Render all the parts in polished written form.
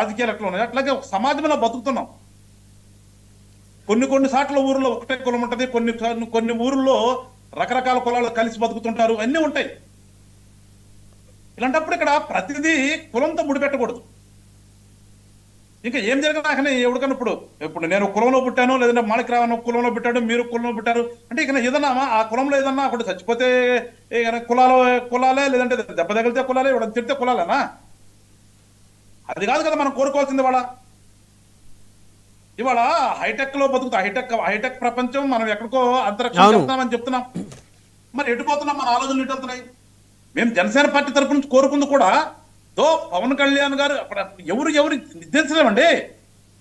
రాజకీయాలు ఎట్లా ఉన్నాయి అట్లాగే ఒక సమాజంలో బతుకుతున్నాం. కొన్ని సార్లు ఊర్లో ఒకటే కులం ఉంటది, కొన్ని ఊర్లో రకరకాల కులాలు కలిసి బతుకుతుంటారు, అన్నీ ఉంటాయి. ఇలాంటప్పుడు ఇక్కడ ప్రతిదీ కులంతో ముడిపెట్టకూడదు. ఇంకా ఏం జరిగినా ఎవరికన్నా ఇప్పుడు నేను కులంలో పుట్టాను, లేదంటే మాణిక్యరావు కులంలో పుట్టాడు, మీరు కులంలో పుట్టారు అంటే ఇక ఏదన్నా ఆ కులంలో ఏదన్నా అక్కడ చచ్చిపోతే కులాలే, లేదంటే దెబ్బ తగిలితే కులాలే, ఇవ్వడం తిడితే కులాలేనా? అది కాదు కదా మనం కోరుకోవాల్సింది. ఇవాళ హైటెక్ లో బతుకుతా, హైటెక్ ప్రపంచం, మనం ఎక్కడికో అంతరిక్షం చెప్తున్నామని చెప్తున్నాం. మరి ఎటుపోతున్నాం? మన ఆలోచనలు ఎటు వెళ్తున్నాయి? మేము జనసేన పార్టీ తరఫు నుంచి కోరుకుంది కూడా పవన్ కళ్యాణ్ గారు ఎవరు నిర్దేశించలేమండి.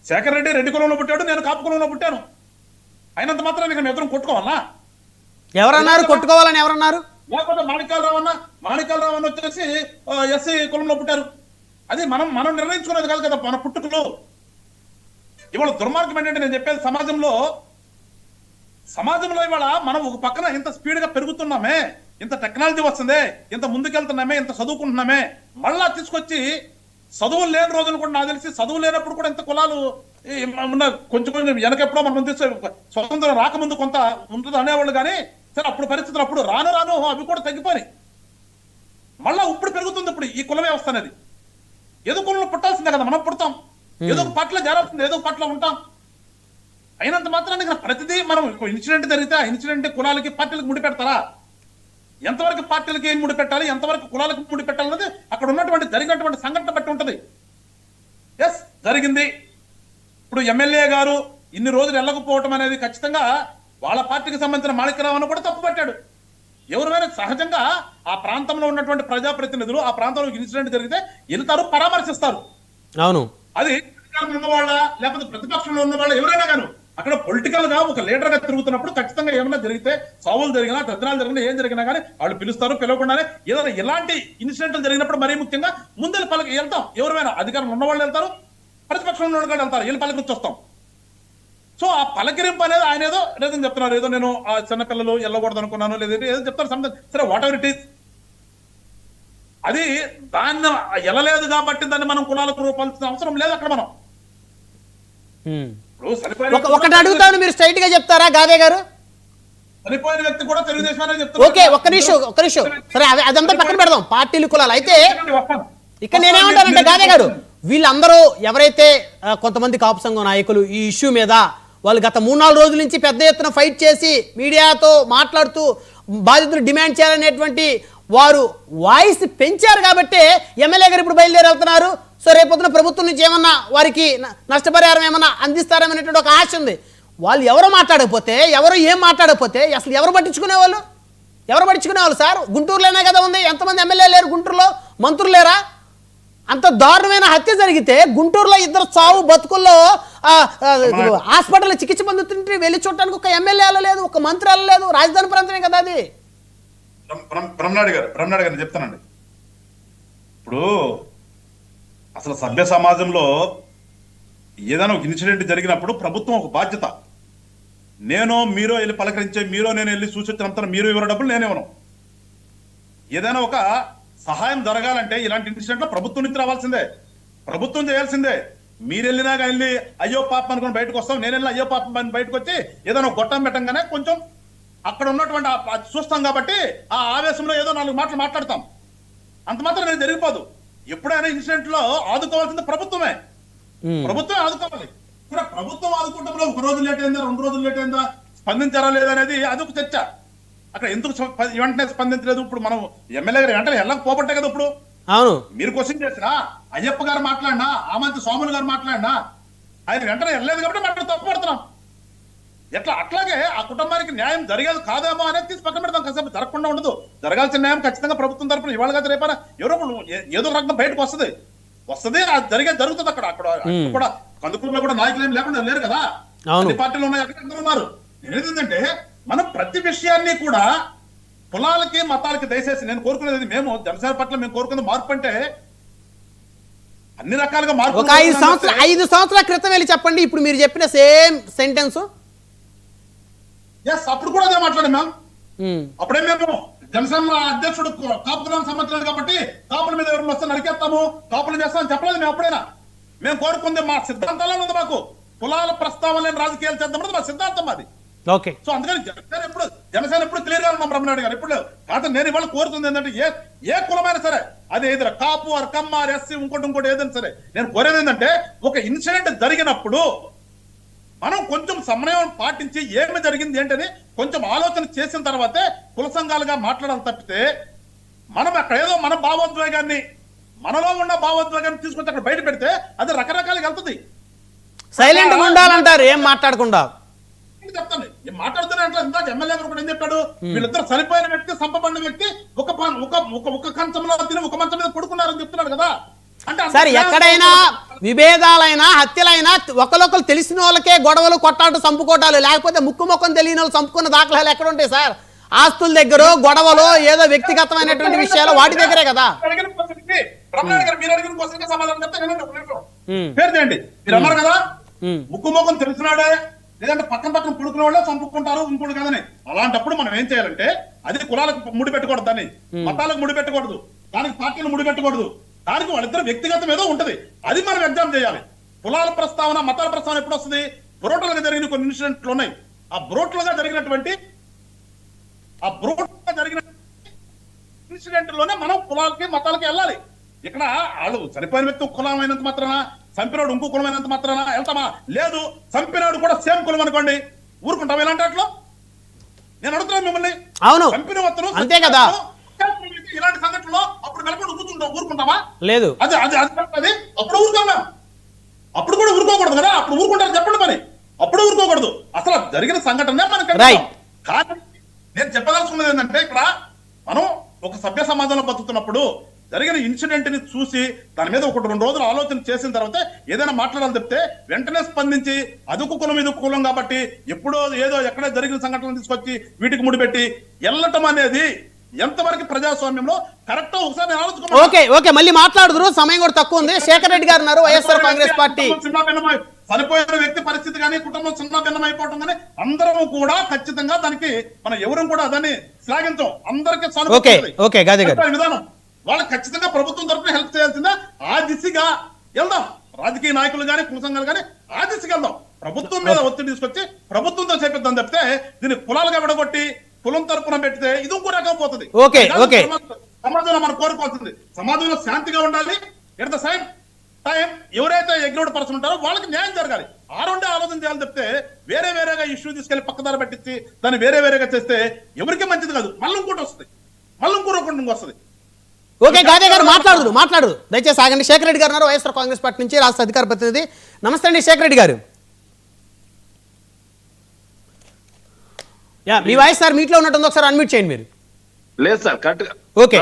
శేఖర్ రెడ్డి కులంలో పుట్టాడు, నేను కాపు కులంలో పుట్టాను. అయినంత మాత్రం మేము ఎదురు కొట్టుకోవాలా? ఎవరన్నారు కొట్టుకోవాలని? ఎవరన్నారు? లేకపోతే మాణిక్యాలరావు అన్న వచ్చేసి ఎస్సీ కులంలో పుట్టారు. అది మనం నిర్ణయించుకునేది కాదు కదా మన పుట్టుకలు. ఇవాళ దుర్మార్గం ఏంటంటే నేను చెప్పేది, సమాజంలో ఇవాళ మనం ఒక పక్కన ఇంత స్పీడ్ గా పెరుగుతున్నామే, ఇంత టెక్నాలజీ వస్తుంది, ఇంత ముందుకెళ్తున్నామే, ఇంత చదువుకుంటున్నామే, మళ్ళా తీసుకొచ్చి చదువులు లేని రోజులు కూడా నాకు తెలిసి చదువు లేనప్పుడు కూడా ఇంత కులాలు కొంచెం వెనకెప్పుడో మనం స్వతంత్రం రాకముందు కొంత ఉంటుంది అనేవాళ్ళు. కానీ సరే అప్పుడు పరిస్థితులు అప్పుడు రాను అవి కూడా తగ్గిపోయి మళ్ళా ఇప్పుడు పెరుగుతుంది. ఇప్పుడు ఈ కుల వ్యవస్థ అనేది ఏదో కులంలో పుట్టాల్సిందే కదా, మనం పుడతాం, ఏదో ఒక పట్ల జరాల్సింది, ఏదో ఒక పట్ల ఉంటాం. అయినంత మాత్రాన్ని ప్రతిదీ మనం ఇన్సిడెంట్ జరిగితే ఆ ఇన్సిడెంట్ కులాలకి పార్టీలకు ముడి పెడతారా? ఎంతవరకు పార్టీలకి ఏం ముడి పెట్టాలి, ఎంతవరకు కులాలకు ముడి పెట్టాలన్నది అక్కడ ఉన్నటువంటి జరిగినటువంటి సంఘటన బట్టి ఉంటది. ఎస్ జరిగింది. ఇప్పుడు ఎమ్మెల్యే గారు ఇన్ని రోజులు వెళ్ళకపోవటం అనేది ఖచ్చితంగా వాళ్ళ పార్టీకి సంబంధించిన మాణిక్యరావు కూడా తప్పు పట్టాడు. ఎవరైనా సహజంగా ఆ ప్రాంతంలో ఉన్నటువంటి ప్రజాప్రతినిధులు ఆ ప్రాంతంలో ఇన్సిడెంట్ జరిగితే వెళ్తారు, పరామర్శిస్తారు. అవును, అది అధికారంలో ఉన్నవాళ్ళ లేకపోతే ప్రతిపక్షంలో ఉన్న వాళ్ళు ఎవరైనా కానీ అక్కడ పొలిటికల్ గా ఒక లీడర్ గా తిరుగుతున్నప్పుడు ఖచ్చితంగా ఏమైనా జరిగితే, సావులు జరిగినా, దర్శనాలు జరిగినా, ఏం జరిగినా కానీ వాళ్ళు పిలుస్తారు. పిలవకుండానే ఏదైనా ఇలాంటి ఇన్సిడెంట్లు జరిగినప్పుడు మరీ ముఖ్యంగా ముందెళ్ళి వెళ్తాం. ఎవరైనా అధికారంలో ఉన్నవాళ్ళు వెళ్తారు, ప్రతిపక్షంలో ఉన్న వాళ్ళు వెళ్తారు, వీళ్ళు పలకరించి వస్తాం. సో ఆ పలకరింపు అనేది ఆయన ఏదో లేదని చెప్తున్నారు, ఏదో నేను ఆ చిన్నపిల్లలు వెళ్ళకూడదు అనుకున్నాను, లేదంటే ఏదో చెప్తారు సంథింగ్. సరే వాట్ ఎవర్ ఇట్ ఈస్, అది దాన్ని వెళ్ళలేదు కాబట్టి దాన్ని మనం కులాలకు రూపాల్సిన అవసరం లేదు. అక్కడ మనం ఒకటి అడుగుతాను, మీరు స్ట్రైట్ గా చెప్తారా గాదే గారు? చనిపోయిన వ్యక్తి కూడా తెలుగుదేశం చెప్తారు. ఓకే, ఒక్క నిమిషం సరే, అదంతా పక్కన పెడదాం. పార్టీలు కులాలు అయితే ఇక్కడ నేనేమంటానంటే గాదే గారు, వీళ్ళందరూ ఎవరైతే కొంతమంది కాపు సంఘం నాయకులు ఈ ఇష్యూ మీద వాళ్ళు గత 3-4 రోజుల నుంచి పెద్ద ఎత్తున ఫైట్ చేసి మీడియాతో మాట్లాడుతూ బాధితులు డిమాండ్ చేయాలనేటువంటి వారు వాయిస్ పెంచారు కాబట్టి ఎమ్మెల్యే గారు ఇప్పుడు బయలుదేరి వెళ్తున్నారు. సో రేపొద్దున ప్రభుత్వం నుంచి ఏమన్నా వారికి నష్టపరిహారం ఏమన్నా అందిస్తారనేటువంటి ఒక ఆశ ఉంది. వాళ్ళు ఎవరు మాట్లాడకపోతే, ఎవరు ఏం మాట్లాడకపోతే అసలు ఎవరు పట్టించుకునేవాళ్ళు సార్? గుంటూరులోనే కదా ఉంది. ఎంతమంది ఎమ్మెల్యే లేరు గుంటూరులో? మంత్రులు లేరా? అంత దారుణమైన హత్య జరిగితే గుంటూరులో 2 చావు బతుకుల్లో హాస్పిటల్ చికిత్స పొందుతుంటే వెళ్ళి చూడటానికి ఒక ఎమ్మెల్యే లేదు, ఒక మంత్రి లేదు. రాజధాని ప్రాంతమే కదా అది. బ్రహ్మనాయుడు గారు చెప్తానండి. ఇప్పుడు అసలు సభ్య సమాజంలో ఏదైనా ఒక ఇన్సిడెంట్ జరిగినప్పుడు ప్రభుత్వం ఒక బాధ్యత. మీరో వెళ్ళి పలకరించే, నేను వెళ్ళి సూచించినంత మీరు ఇవ్వడం డబ్బులు నేనేమను. ఏదైనా ఒక సహాయం జరగాలంటే ఇలాంటి ఇన్సిడెంట్ లో ప్రభుత్వం నుంచి రావాల్సిందే, ప్రభుత్వం చేయాల్సిందే. మీరు వెళ్ళినా వెళ్ళి అయ్యో పాపం అనుకుని బయటకు వస్తాం, నేను వెళ్ళిన అయ్యో పాపం అని బయటకు వచ్చి ఏదైనా గొట్టం పెట్టంగానే కొంచెం అక్కడ ఉన్నటువంటి చూస్తాం కాబట్టి ఆ ఆవేశంలో ఏదో 4 మాటలు మాట్లాడతాం. అంత మాత్రం నేను జరిగిపోదు. ఎప్పుడైనా ఇన్సిడెంట్ లో ఆదుకోవాల్సింది ప్రభుత్వమే, ప్రభుత్వం ఆదుకోవాలి. ఇక్కడ ప్రభుత్వం ఆదుకుంటే 1 రోజు లేట్ అయిందా, 2 రోజులు లేట్ అయిందా, స్పందించారా లేదనేది అదొక చర్చ. అక్కడ ఎందుకు వెంటనే స్పందించలేదు? ఇప్పుడు మనం ఎమ్మెల్యే గారు వెంటనే వెళ్ళకపోబట్టే కదా. ఇప్పుడు మీరు క్వశ్చన్ చేసినా, అయ్యప్ప గారు మాట్లాడినా, ఆమంతి సోములు గారు మాట్లాడినా ఆయన వెంటనే వెళ్ళలేదు కాబట్టి మనం తప్పుపడుతున్నాం. అట్లాగే ఆ కుటుంబానికి న్యాయం జరిగేది కాదేమో అనేది తీసి పక్కన పెడతాం. కాసేపు జరగకుండా ఉండదు. జరగాల్సిన న్యాయం ఖచ్చితంగా ప్రభుత్వం తరపున ఇవాళ కదా రేపైనా ఏదో రకంగా బయటకు వస్తుంది. అది జరుగుతుంది. అక్కడ కూడా కందుకూరులో కూడా నాయకులు ఏం లేకుండా లేరు కదా, అన్ని పార్టీలు ఉన్నాయి, అక్కడ ఉన్నారు. ఏంటంటే మనం ప్రతి విషయాన్ని కూడా కులాలకి మతాలకి దయచేసి నేను కోరుకునేది, మేము జనసేన పట్ల మేము కోరుకునే మార్పు అంటే అన్ని రకాలుగా మార్పు. 5 సంవత్సరాల క్రితం వెళ్ళి చెప్పండి, ఇప్పుడు మీరు చెప్పిన సేమ్ సెంటెన్స్. అప్పుడు కూడా అదే మాట్లాడాం మ్యామ్. అప్పుడే మేము జనసేన అధ్యక్షుడు కాపు కులానికి సంబంధించలేదు కాబట్టి కాపుల మీద ఎవరు వస్తే నరికేస్తాము, కాపులు చేస్తామని చెప్పలేదు మేము. అప్పుడైనా మేము కోరుకుంది మా సిద్ధాంతాలే ఉంది. మాకు కులాల ప్రస్తావన లేని రాజకీయాలు చేద్దామన్నది మా సిద్ధాంతం అది. ఓకే సో అందుకని జనసేన ఎప్పుడు క్లియర్ గా ఉన్నాం బ్రహ్మనాయుడు గారు ఎప్పుడు కాదు. నేను ఇవాళ కోరుతుంది ఏంటంటే ఏ కులమైనా సరే, అది ఎదురు కాపు ఆర్ కమ్మ ఆర్ ఎస్సీ ఇంకోటి ఏదైనా సరే, నేను కోరేది ఏంటంటే ఒక ఇన్సిడెంట్ జరిగినప్పుడు మనం కొంచెం సమన్వయం పాటించి ఏమి జరిగింది ఏంటని కొంచెం ఆలోచన చేసిన తర్వాతే కుల సంఘాలుగా మాట్లాడాలి తప్పితే మనం అక్కడ ఏదో మన భావోద్వేగాన్ని, మనలో ఉన్న భావోద్వేగాన్ని తీసుకొచ్చి అక్కడ బయట పెడితే అది రకరకాలుగా వెళ్తుంది. సైలెంట్ గా ఉండాలంటారు, ఏం మాట్లాడకుండా. చెప్తాను మాట్లాడుతున్నా అంటే ఇందాక ఎమ్మెల్యే గారు కూడా ఏం చెప్పాడు, వీళ్ళిద్దరు చనిపోయిన వ్యక్తి, సంపబడిన వ్యక్తి ఒక కంచంలో తిని ఒక మంచం మీద పడుకున్నారని చెప్తున్నాడు కదా. అంటే సార్ ఎక్కడైనా విభేదాలైనా హత్యలైనా ఒకరొకరు తెలిసిన వాళ్ళకే గొడవలు కొట్టాడు చంపుకోవటాలు, లేకపోతే ముక్కుముఖం తెలియని వాళ్ళు చంపుకున్న దాఖలాలు ఎక్కడ ఉంటాయి సార్? ఆస్తుల దగ్గర గొడవలు ఏదో వ్యక్తిగతమైనటువంటి విషయాలు వాటి దగ్గరే కదా. పేరు చేయండి, మీరు అన్నారు కదా ముక్కుముఖం తెలిసినాడే లేదంటే పక్కన పుడుకునే వాళ్ళే చంపుకుంటారు ఇంకోటి కదని. అలాంటప్పుడు మనం ఏం చేయాలంటే అది కులాలకు ముడి పెట్టకూడదు, దాన్ని మతాలకు ముడి పెట్టకూడదు, దానికి పార్టీలు ముడి పెట్టకూడదు, దానికి వాళ్ళిద్దరు వ్యక్తిగతం ఏదో ఉంటది, అది మనం ఎగ్జామ్ చేయాలి. కులాల ప్రస్తావన మతాల ప్రస్తావన ఎప్పుడు వస్తుంది? బ్రోటలుగా జరిగిన కొన్ని ఇన్సిడెంట్లు ఉన్నాయి. ఆ బ్రోటలుగా జరిగినటువంటి ఇన్సిడెంట్ లోనే మనం కులాలకి మతాలకి వెళ్ళాలి. ఇక్కడ వాళ్ళు చనిపోయిన వ్యక్తి కులమైనంత మాత్రాన, చంపినాడు ఇంకో కులమైనంత మాత్రాన వెళ్తామా? లేదు, చంపినాడు కూడా సేమ్ కులం అనుకోండి, ఊరుకుంటాం ఇలాంటి అట్లో? నేను అడుగుతున్నాను మిమ్మల్ని. అవును, చంపిన వ్యక్తులు అంతే కదా. ఇలాంటి సంఘటనలో అప్పుడు కలపడి ఊరుకుంటామా? లేదు, అది అప్పుడు ఊరుకున్నాం. అప్పుడు కూడా ఊరుకోకూడదు కదా. అప్పుడు ఊరుకుంటారు చెప్పండి మరి. అప్పుడు ఊరుకోకూడదు. అసలు జరిగిన సంఘటన మనకు కానీ నేను చెప్పదలుచుకున్నది ఏంటంటే ఇక్కడ మనం ఒక సభ్య సమాజంలో బతుకుతున్నప్పుడు జరిగిన ఇన్సిడెంట్ ని చూసి దాని మీద 1-2 రోజులు ఆలోచన చేసిన తర్వాత ఏదైనా మాట్లాడాలి చెప్తే వెంటనే స్పందించి అదుకు కులం ఇది కులం కాబట్టి ఎప్పుడో ఏదో ఎక్కడ జరిగిన సంఘటనలు తీసుకొచ్చి వీటికి ముడిపెట్టి వెళ్ళటం అనేది ఎంతవరకు ప్రజాస్వామ్యంలో కరెక్ట్ ఒకసారి ఆలోచించుకోండి. ఓకే ఓకే మళ్ళీ మాట్లాడుదురు, సమయం కూడా తక్కువ ఉంది. శేఖర్ రెడ్డి గారు ఉన్నారు, వైఎస్ఆర్ కాంగ్రెస్ పార్టీ. చనిపోయిన వ్యక్తి పరిస్థితి కానీ కుటుంబం చిన్న భిన్నం అయిపోవటం కానీ అందరం కూడా ఖచ్చితంగా దానికి మనం ఎవరు కూడా దాన్ని శ్లాఘించాం. అందరికీ విధానం వాళ్ళకి ఖచ్చితంగా ప్రభుత్వం తరఫున హెల్ప్ చేయాల్సిందా ఆ దిశగా వెళ్దాం. రాజకీయ నాయకులు కానీ కుల సంఘాలు కానీ ఆ దిశగా వెళ్దాం. ప్రభుత్వం మీద ఒత్తిడి తీసుకొచ్చి ప్రభుత్వంతో చేపిద్దాం తప్పితే దీన్ని కులాలుగా విడగొట్టి కులం తరపున పెట్టితే ఇది ఇంకో రకం పోతుంది. సమాజంలో మనం కోరుకోవాల్సింది సమాజంలో శాంతిగా ఉండాలి. ఎట్ ద సేమ్ టైం ఎవరైతే ఎగ్రోడ్ పర్సన్ ఉంటారో వాళ్ళకి న్యాయం జరగాలి. ఆ రెండే ఆలోచన చేయాలి తప్పితే వేరేగా ఇష్యూ తీసుకెళ్లి పక్కదారి పట్టించి దాన్ని వేరేగా చేస్తే ఎవరికి మంచిది కాదు. మళ్ళీ ఇంకోటి వస్తుంది, మళ్ళీ ఇంకో వస్తుంది. ఓకే గాదే గారు మాట్లాడరు దయచేసి ఆగండి. శేఖర్ రెడ్డి గారు ఉన్నారు, వైఎస్ఆర్ కాంగ్రెస్ పార్టీ నుంచి రాష్ట్ర అధికార ప్రతినిధి. నమస్తే అండి శేఖర్ రెడ్డి గారు. మీ వాయిస్ సార్ మీట్లో ఉన్నట్టుంది, ఒకసారి అన్మ్యూట్ చేయండి మీరు. లేదు సార్ కరెక్ట్. ఓకే.